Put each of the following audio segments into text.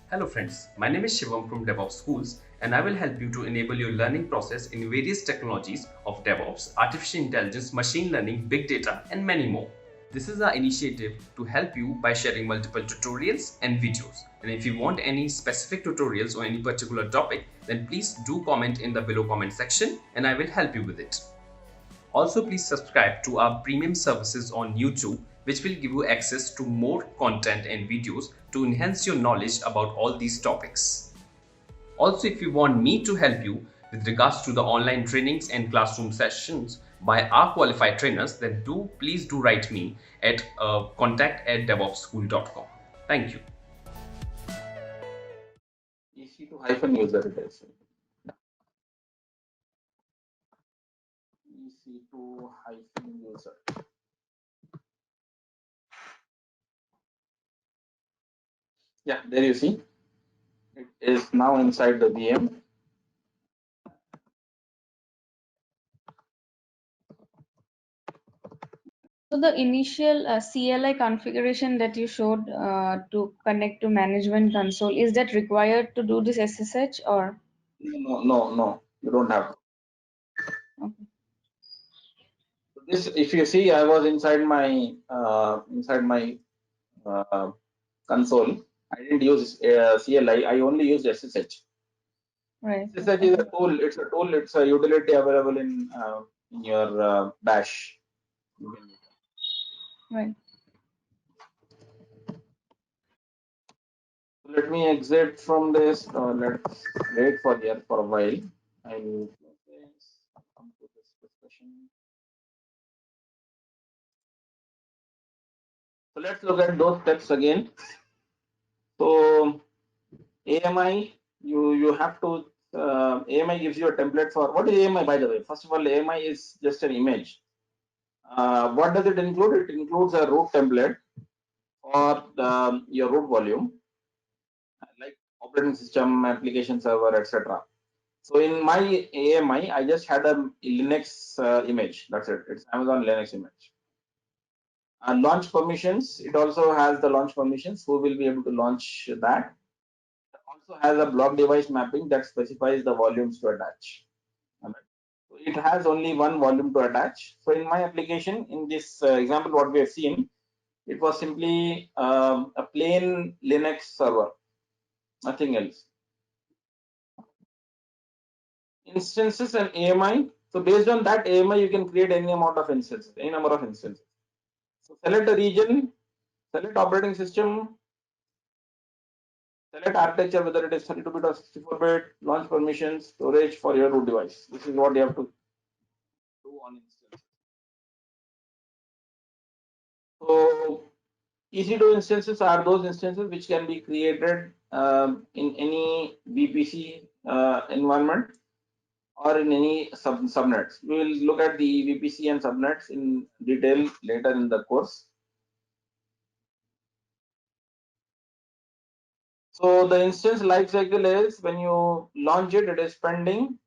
Hello friends, my name is Shivam from DevOps Schools and I will help you to enable your learning process in various technologies of DevOps, artificial intelligence, machine learning, big data and many more. This is our initiative to help you by sharing multiple tutorials and videos. And if you want any specific tutorials or any particular topic, then please do comment in the below comment section and I will help you with it. Also, please subscribe to our premium services on YouTube, which will give you access to more content and videos to enhance your knowledge about all these topics. Also, if you want me to help you with regards to the online trainings and classroom sessions by our qualified trainers, then please do write me at contact@devopsschool.com. Thank you. EC2 hyphen user it is. EC2 hyphen user. Yeah, there you see. It is now inside the VM. So the initial CLI configuration that you showed to connect to management console, is that required to do this SSH or? No. You don't have. Okay. This, if you see, I was inside my console. I didn't use CLI. I only used SSH. Right. SSH is a tool. It's a tool. It's a utility available in your Bash. Right. Let me exit from this. Let's wait for here for a while. I will come to this discussion. So let's look at those steps again. So AMI, you have to AMI gives you a template for what is AMI, by the way. First of all, AMI is just an image. What does it include? It includes a root template for your root volume, like operating system, application server, etc. So in my AMI, I just had a Linux image. That's it. It's Amazon Linux image. Launch permissions. It also has the launch permissions. Who will be able to launch that? It also has a block device mapping that specifies the volumes to attach. So it has only one volume to attach. So in my application, in this example, what we have seen, it was simply a plain Linux server, nothing else. Instances and AMI. So based on that AMI, you can create any amount of instances, any number of instances. So select a region, select operating system, select architecture, whether it is 32-bit or 64-bit, launch permissions, storage for your root device. This is what you have to do on instances. So EC2 instances are those instances which can be created in any VPC environment or in any subnets. We will look at the VPC and subnets in detail later in the course. So the instance lifecycle is when you launch it, it is pending.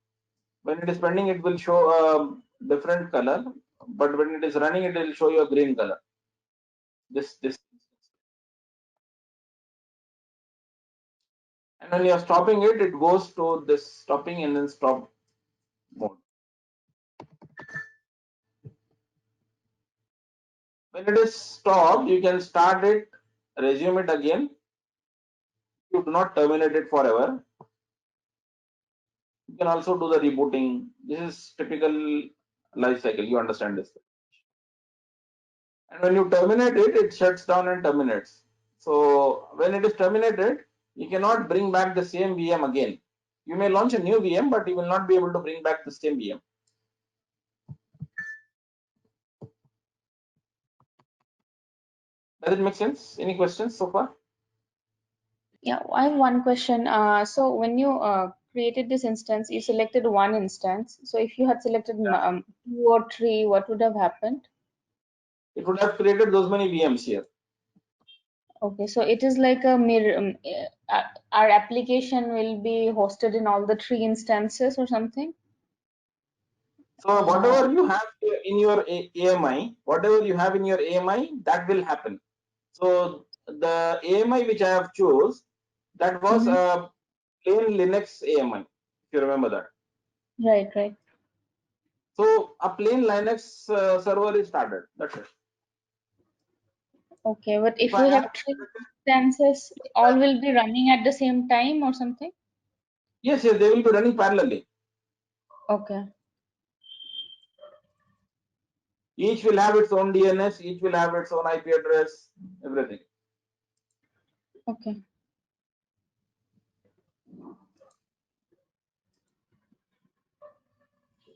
When it is pending, it will show a different color, but when it is running, it will show you a green color. This. And when you are stopping it, it goes to this stopping and then stop mode. When it is stopped, you can start it, resume it again. You do not terminate it forever. You can also do the rebooting. This is typical life cycle. You understand this. And when you terminate it, it shuts down and terminates. So when it is terminated, you cannot bring back the same VM again. You may launch a new VM, but you will not be able to bring back the same VM. Does it make sense? Any questions so far? Yeah, I have one question. So when you created this instance, you selected one instance. So if you had selected two or three, what would have happened? It would have created those many VMs here. Okay, so it is like a mirror. Our application will be hosted in all the three instances or something. So whatever you have in your AMI, whatever you have in your AMI, that will happen. So the AMI which I have chose, That was a plain Linux AMI, if you remember that. Right, right. So a plain Linux server is started. That's it. Okay, but if If I we have have three instances, all will be running at the same time or something? yes, yes, they will be running parallelly. Okay. Each will have its own DNS, each will have its own IP address, everything. Okay.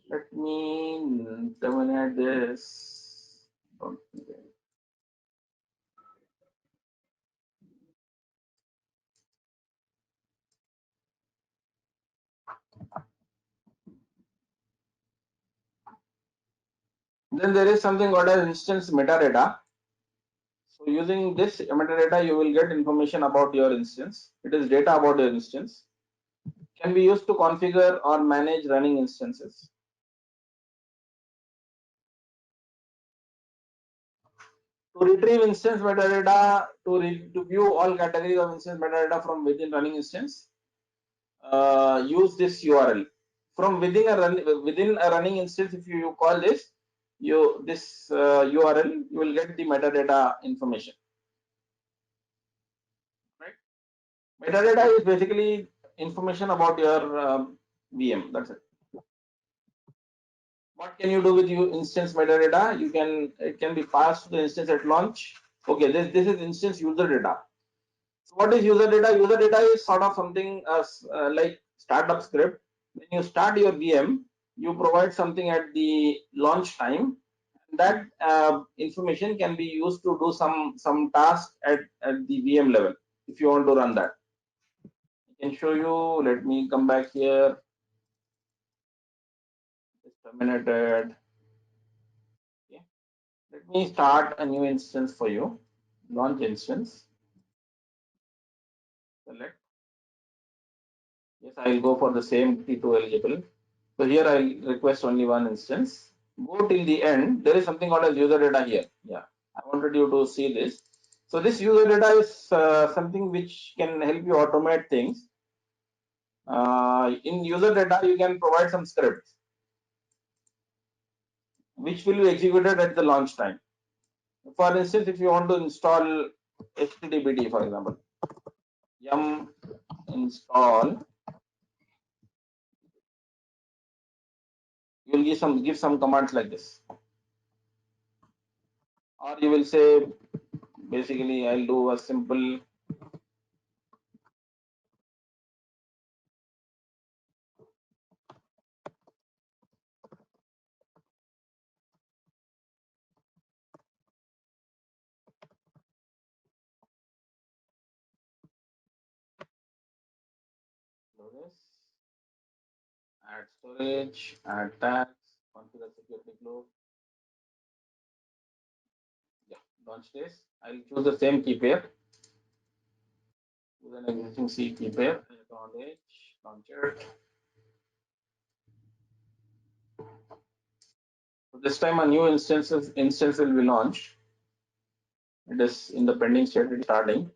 Let me terminate this. Then there is something called as instance metadata. So using this metadata, you will get information about your instance. It is data about your instance. Can be used to configure or manage running instances. To retrieve instance metadata, to view all categories of instance metadata from within running instance, use this URL. From within a running instance, if you call this, this URL, you will get the metadata information. Right? Metadata is basically information about your VM. That's it. What can you do with your instance metadata? It can be passed to the instance at launch. Okay, this is instance user data. So what is user data? User data is sort of something like startup script. When you start your VM, you provide something at the launch time. That information can be used to do some task at the VM level if you want to run that. I can show you. Let me come back here. Just terminated. Okay. Let me start a new instance for you. Launch instance. Select. Yes, I will go for the same T2 eligible. So here I will request only one instance. Go till the end. There is something called as user data here. Yeah, I wanted you to see this. So this user data is something which can help you automate things. In user data, you can provide some scripts which will be executed at the launch time. For instance, if you want to install HTTPD, for example, yum install, you will give some commands like this, or you will say basically I'll do a simple do this. Add storage, add tags, configure security group. Yeah, launch this. I'll choose the same key pair. Use an existing C key pair. Account H, launch it. So this time a new instance will be launched. It is in the pending state. It's starting.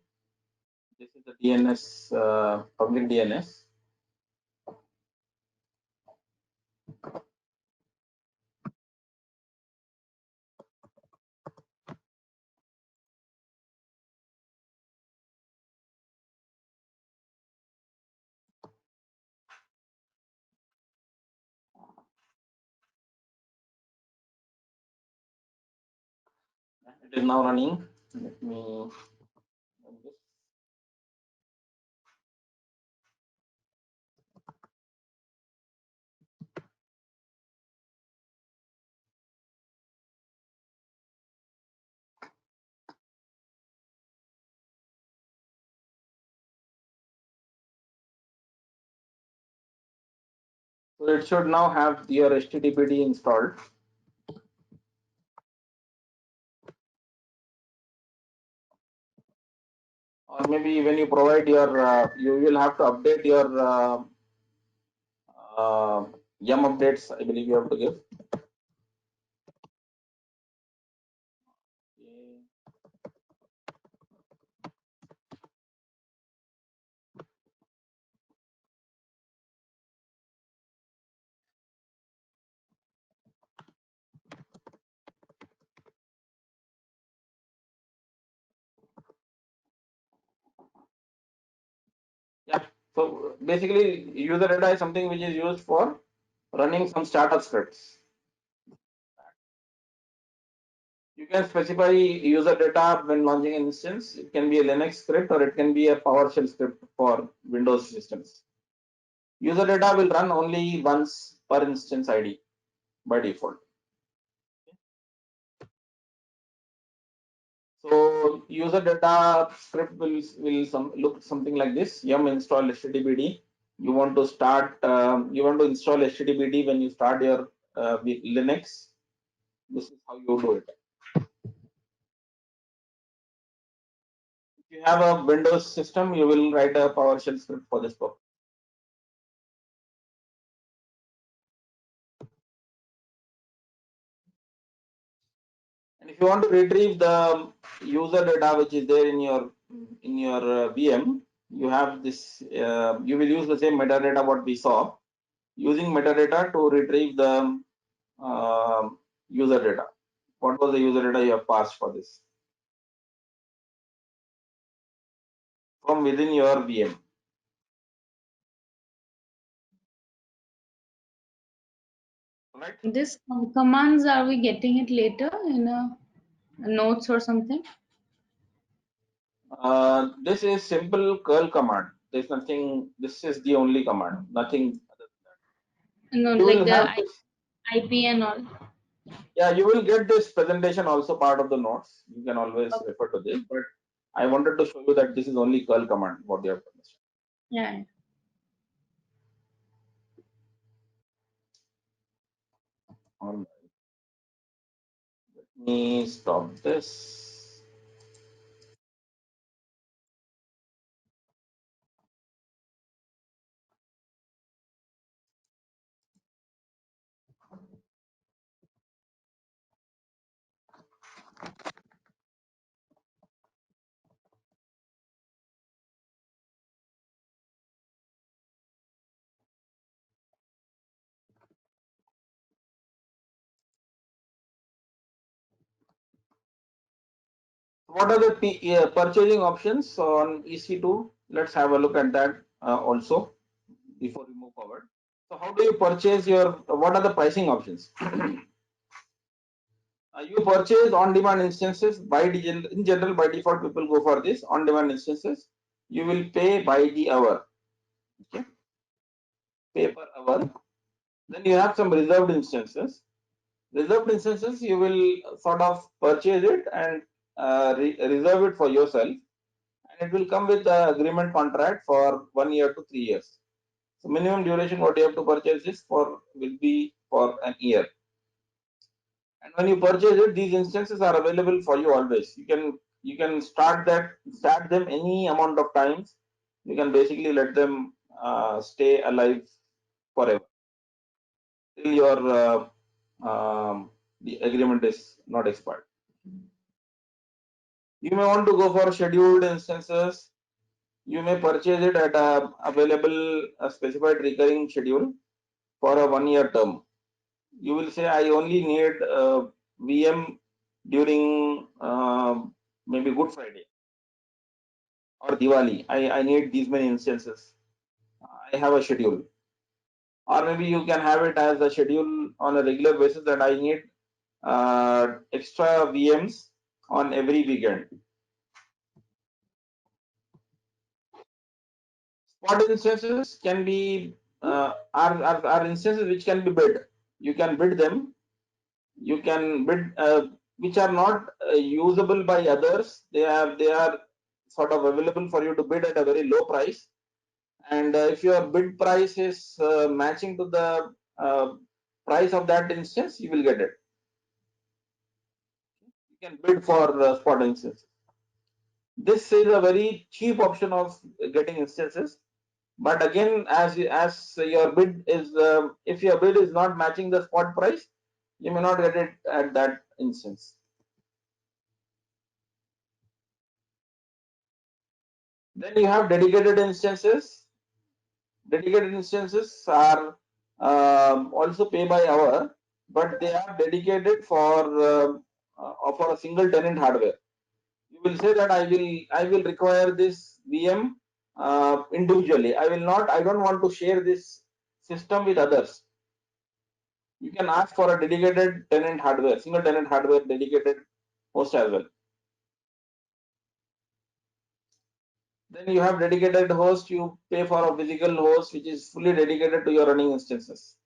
This is the DNS public DNS. It is now running. Let me run this. So it should now have your HTTPD installed. Or maybe when you provide your, you will have to update your yum updates. I believe you have to give. Okay. So basically, user data is something which is used for running some startup scripts. You can specify user data when launching an instance. It can be a Linux script or it can be a PowerShell script for Windows systems. User data will run only once per instance ID by default. So user data script will look something like this. Yum install HTTPD. You want to install HTTPD when you start your Linux. This is how you do it. If you have a Windows system, you will write a PowerShell script for this purpose. And if you want to retrieve the user data which is there in your VM, you have this. You will use the same metadata what we saw. Using metadata to retrieve the user data. What was the user data you have passed for this from within your VM? Right. This commands, are we getting it later in a notes or something? This is simple curl command. There's nothing. This is the only command. Nothing other than No, that. You like will the have this. IP and all. Yeah, you will get this presentation also part of the notes. You can always Okay. refer to this, but I wanted to show you that this is only curl command what you have to understand. Yeah. All right. Let me stop this. What are the purchasing options on EC2? Let's have a look at that also before we move forward. So how do you purchase your, what are the pricing options? You purchase on-demand instances in general, by default, people go for this on-demand instances. You will pay by the hour, okay? Pay per hour. Then you have some reserved instances. Reserved instances, you will sort of purchase it and reserve it for yourself. And it will come with the agreement contract for 1 year to 3 years. So minimum duration what you have to purchase this for will be for an year. And when you purchase it, these instances are available for you always. You can start them any amount of times. You can basically let them stay alive forever till your the agreement is not expired. You may want to go for scheduled instances. You may purchase it at a specified recurring schedule for a 1 year term. You will say, I only need VM during maybe Good Friday or Diwali. I need these many instances. I have a schedule. Or maybe you can have it as a schedule on a regular basis that I need extra VMs on every weekend. Spot instances can be are instances which can be bid. You can bid them. You can bid which are not usable by others. They are sort of available for you to bid at a very low price. And if your bid price is matching to the price of that instance, you will get it. You can bid for spot instances. This is a very cheap option of getting instances. But again, as your bid is, if your bid is not matching the spot price, you may not get it at that instance. Then you have dedicated instances. Dedicated instances are also pay by hour, but they are dedicated for a single tenant hardware. You will say that I will require this VM individually. I don't want to share this system with others. You can ask for a dedicated tenant hardware, single tenant hardware, dedicated host as well. Then you have dedicated host, you pay for a physical host which is fully dedicated to your running instances.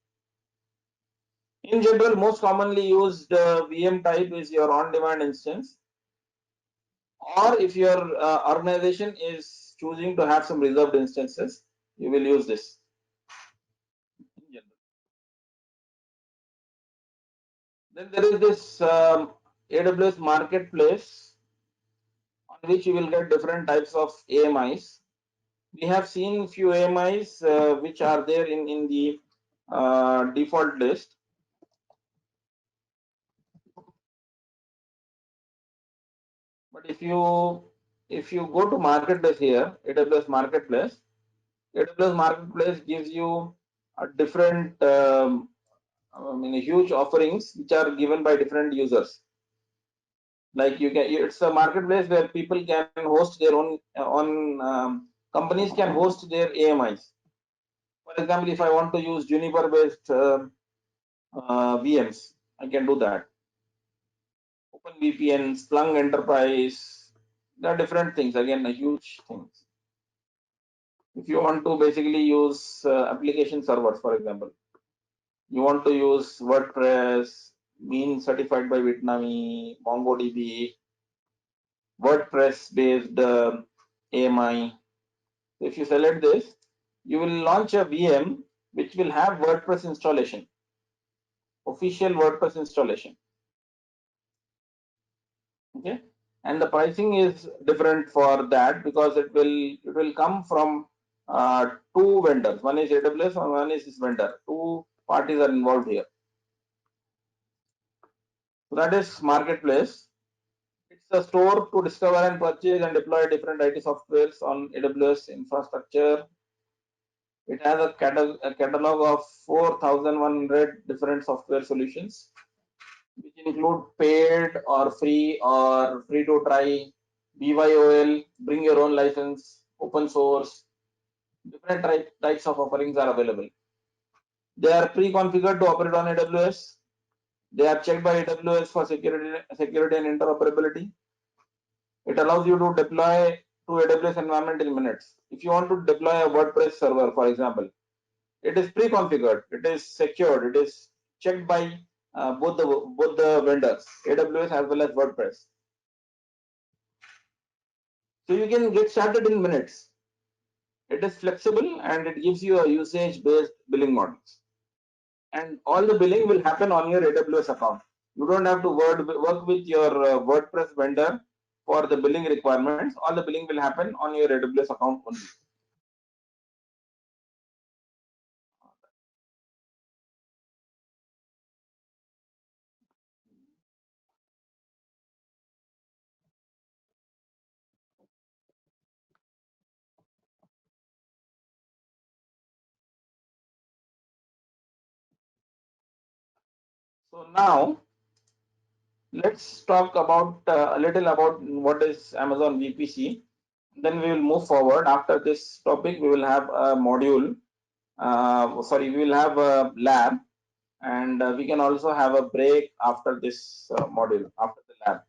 In general, most commonly used VM type is your on-demand instance, or if your organization is choosing to have some reserved instances, you will use this. In general. Then there is this AWS marketplace on which you will get different types of AMIs. We have seen few AMIs which are there in the default list. But if you go to marketplace here, AWS marketplace gives you a different huge offerings which are given by different users. Like it's a marketplace where people can host their own companies can host their AMIs. For example, if I want to use Juniper based VMs, I can do that. OpenVPN, Splunk Enterprise, there are different things. Again, a huge things. If you want to basically use application servers, for example, you want to use WordPress, being certified by Bitnami, MongoDB, WordPress based AMI. If you select this, you will launch a VM which will have WordPress installation, official WordPress installation. Okay, and the pricing is different for that because it will come from two vendors. One is AWS and one is this vendor. Two parties are involved here. So that is marketplace. It's a store to discover and purchase and deploy different IT softwares on AWS infrastructure. It has a catalog of 4,100 different software solutions, which include paid or free to try, BYOL, bring your own license, open source. Different types of offerings are available. They are pre-configured to operate on AWS. They are checked by AWS for security and interoperability. It allows you to deploy to AWS environment in minutes. If you want to deploy a WordPress server, for example, it is pre-configured, it is secured, it is checked by both the vendors, AWS as well as WordPress. So you can get started in minutes. It is flexible and it gives you a usage-based billing models. And all the billing will happen on your AWS account. You don't have to work with your WordPress vendor for the billing requirements. All the billing will happen on your AWS account only. So now let's talk about a little about what is Amazon VPC. Then we will move forward. After this topic, we will have a module. We will have a lab, and we can also have a break after this module, after the lab.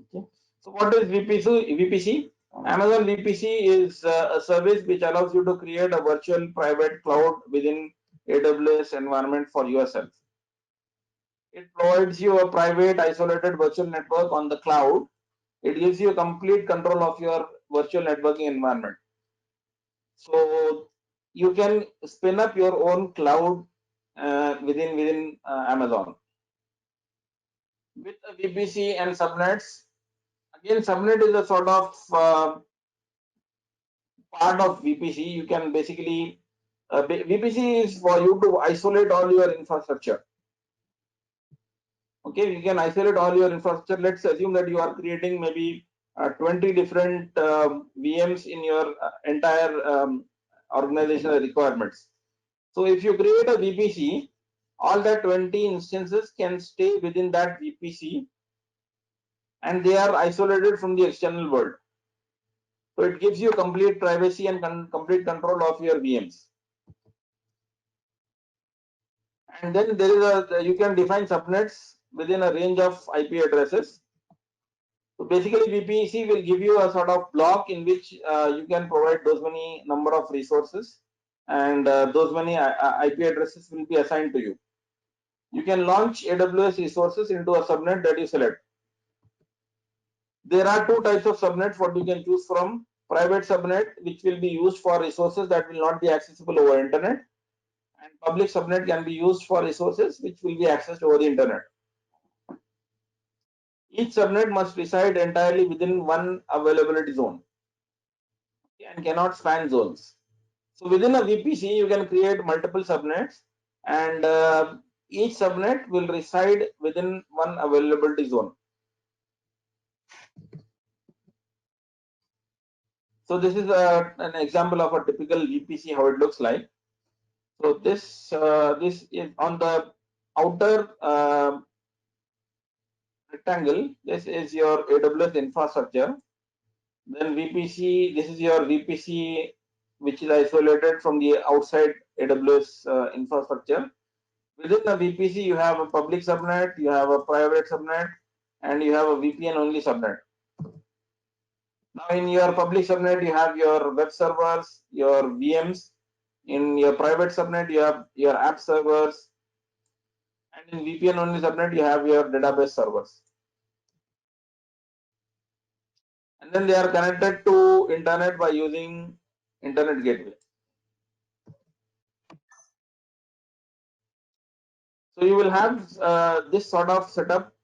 Okay. So what is VPC? Amazon VPC is a service which allows you to create a virtual private cloud within AWS environment for yourself. It provides you a private isolated virtual network on the cloud. It gives you complete control of your virtual networking environment. So you can spin up your own cloud within Amazon with a VPC and subnets. Again, subnet is a sort of part of VPC. You can basically VPC is for you to isolate all your infrastructure. Okay, you can isolate all your infrastructure. Let's assume that you are creating maybe 20 different VMs in your entire organizational requirements. So if you create a VPC, all that 20 instances can stay within that VPC and they are isolated from the external world. So it gives you complete privacy and complete control of your VMs. And then there is you can define subnets within a range of IP addresses. So basically VPC will give you a sort of block in which you can provide those many number of resources, and those many IP addresses will be assigned to you. You can launch AWS resources into a subnet that you select. There are two types of subnets what you can choose from. Private subnet, which will be used for resources that will not be accessible over internet, and public subnet can be used for resources which will be accessed over the internet. Each subnet must reside entirely within one availability zone and cannot span zones. So within a VPC, you can create multiple subnets, and each subnet will reside within one availability zone. So this is an example of a typical VPC, how it looks like. So this is on the outer rectangle. This is your AWS infrastructure. Then VPC, this is your VPC, which is isolated from the outside AWS infrastructure. Within the VPC, you have a public subnet, you have a private subnet, and you have a VPN only subnet. Now in your public subnet, you have your web servers, your VMs. In your private subnet, you have your app servers. And in VPN only subnet, you have your database servers. And then they are connected to internet by using internet gateway. So you will have this sort of setup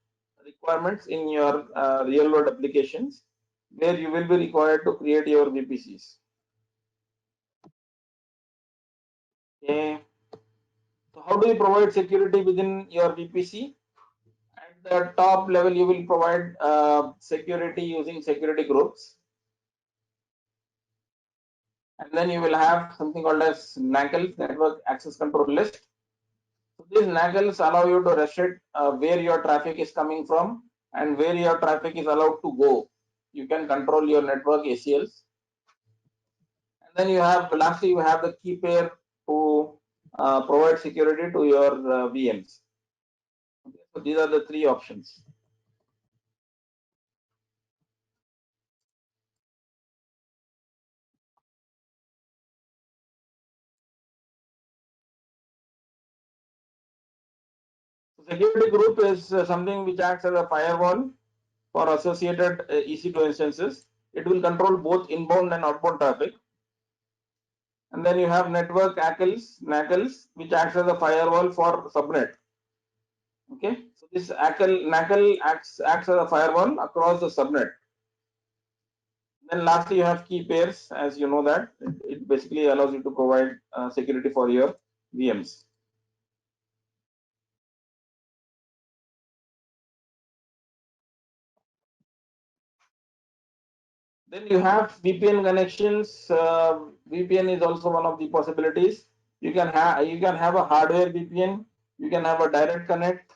requirements in your real world applications, where you will be required to create your VPCs. Okay. So how do you provide security within your VPC? At the top level, you will provide security using security groups. And then you will have something called as NACL, Network Access Control List. So these NACLs allow you to restrict where your traffic is coming from and where your traffic is allowed to go. You can control your network ACLs. And then you have, lastly, you have the key pair to provide security to your VMs. Okay, so these are the three options. Security group is something which acts as a firewall for associated EC2 instances. It will control both inbound and outbound traffic. And then you have network NACLs, which acts as a firewall for subnet. Okay, so this NACL acts as a firewall across the subnet. Then lastly, you have key pairs, as you know that it basically allows you to provide security for your VMs. Then you have VPN connections. VPN is also one of the possibilities. You can have a hardware VPN. You can have a direct connect,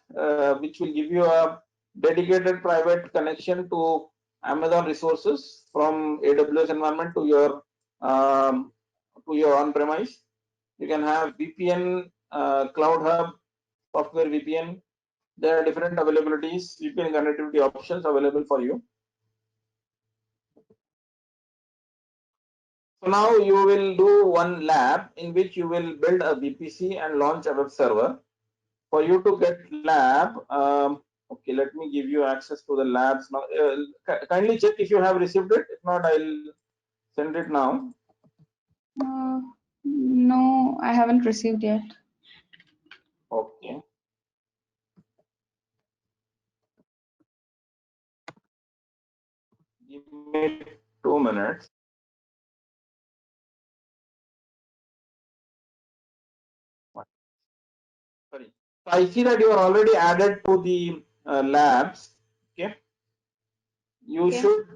which will give you a dedicated private connection to Amazon resources from AWS environment to your on-premise. You can have VPN, Cloud Hub, software VPN. There are different availabilities, VPN connectivity options available for you. So now you will do one lab in which you will build a VPC and launch a web server. For you to get lab, okay, let me give you access to the labs now. Kindly check if you have received it. If not, I'll send it now. No, I haven't received yet. Okay. Give me 2 minutes. Sorry. So I see that you are already added to the labs. Okay. You should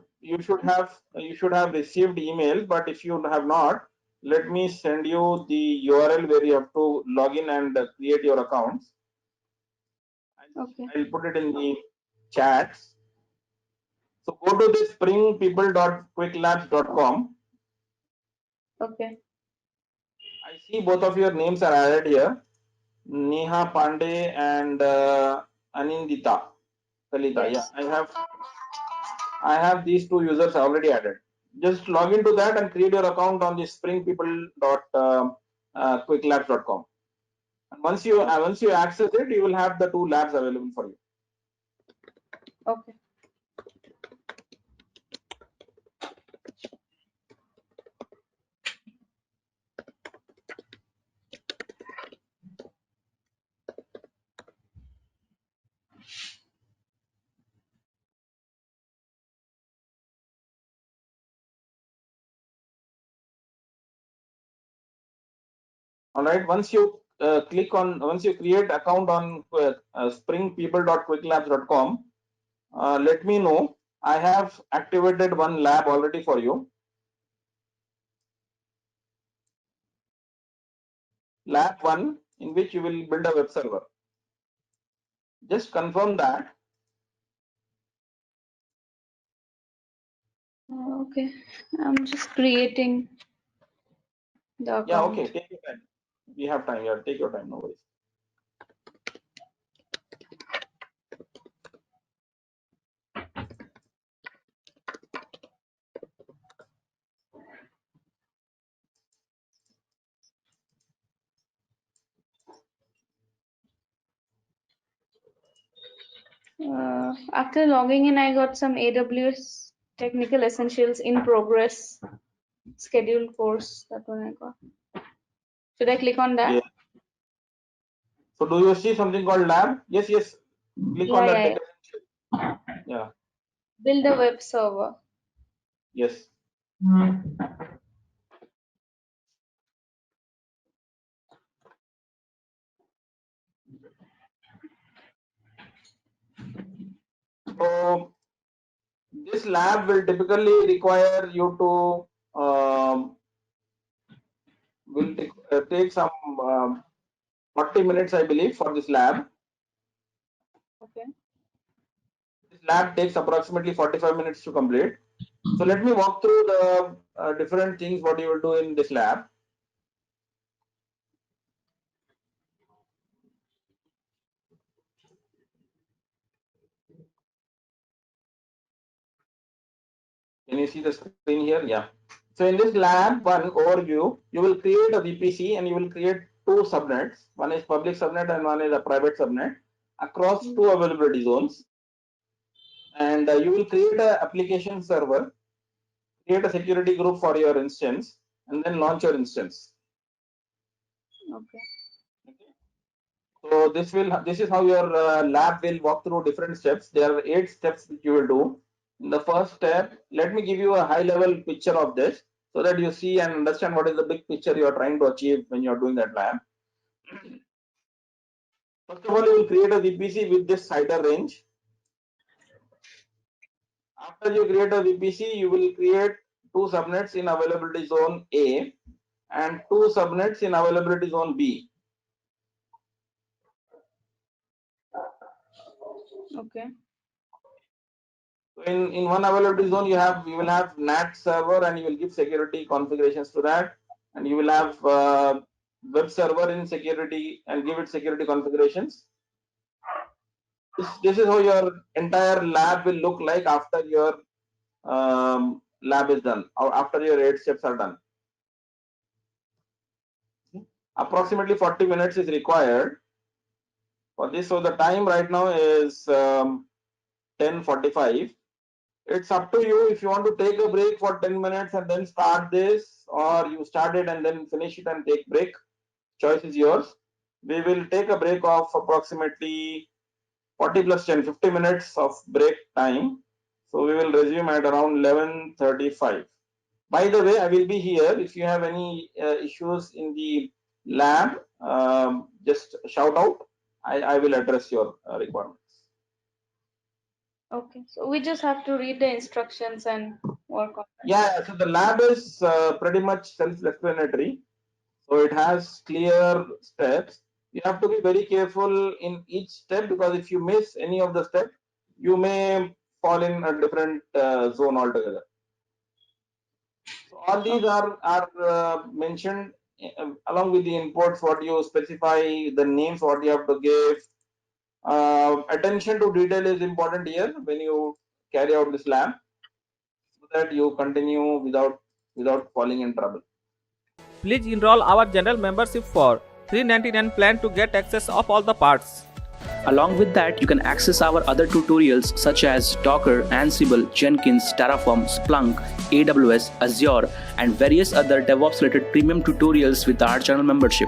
have received email, but if you have not, let me send you the URL where you have to log in and create your accounts. Okay. I'll put it in the chats. So go to this springpeople.quicklabs.com. Okay. I see both of your names are added here, Neha Pandey and Anindita Kalita. Yes. Yeah, I have these two users already added. Just log into that and create your account on the springpeople.quicklabs.com. And once you access it, you will have the two labs available for you. Okay. All right. Once you once you create account on springpeople.quicklabs.com, let me know. I have activated one lab already for you. Lab 1, in which you will build a web server. Just confirm that. Okay. I'm just creating the account. Yeah, okay. Take your time. We have time. Yeah, take your time. No worries. After logging in, I got some AWS Technical Essentials in progress scheduled course. That one I got. Should I click on that? Yeah. So do you see something called lab? Yes, yes. Click on that. Yeah. Yeah. Build a web server. Yes. So this lab will typically require you to take some 40 minutes, I believe, for this lab. Okay. This lab takes approximately 45 minutes to complete. So let me walk through the different things what you will do in this lab. Can you see the screen here? Yeah. So in this lab one overview, you will create a VPC and you will create two subnets. One is public subnet and one is a private subnet across two availability zones. And you will create an application server, create a security group for your instance, and then launch your instance. Okay. So this is how your lab will walk through different steps. There are 8 steps that you will do. In the first step, let me give you a high level picture of this so that you see and understand what is the big picture you are trying to achieve when you are doing that lab. First of all, you will create a VPC with this CIDR range. After you create a VPC, you will create two subnets in availability zone A and two subnets in availability zone B. Okay. So in one availability zone, you will have NAT server and you will give security configurations to that, and you will have web server in security and give it security configurations. This is how your entire lab will look like after your lab is done or after your 8 steps are done. Approximately 40 minutes is required for this. So the time right now is 10:45. It's up to you if you want to take a break for 10 minutes and then start this, or you start it and then finish it and take break. Choice is yours. We will take a break of approximately 40 plus 10, 50 minutes of break time. So we will resume at around 11:35. By the way, I will be here. If you have any issues in the lab, just shout out. I will address your requirements. Okay. So we just have to read the instructions and work on it. Yeah, so the lab is pretty much self-explanatory. So it has clear steps. You have to be very careful in each step because if you miss any of the steps, you may fall in a different zone altogether. So all these are mentioned along with the inputs, what you specify, the names, what you have to give. Attention to detail is important here when you carry out this lab, so that you continue without falling in trouble. Please enroll our general membership for $399 plan to get access of all the parts. Along with that, you can access our other tutorials such as Docker, Ansible, Jenkins, Terraform, Splunk, AWS, Azure, and various other DevOps related premium tutorials with our channel membership.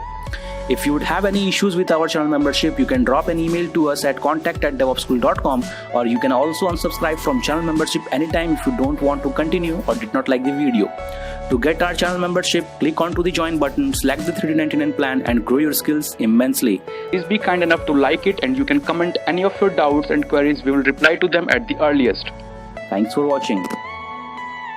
If you would have any issues with our channel membership, you can drop an email to us at contact@devopsschool.com, or you can also unsubscribe from channel membership anytime if you don't want to continue or did not like the video. To get our channel membership, click onto the join button, select the $399 plan and grow your skills immensely. Please be kind enough to like it, and you can comment any of your doubts and queries. We will reply to them at the earliest. Thanks for watching.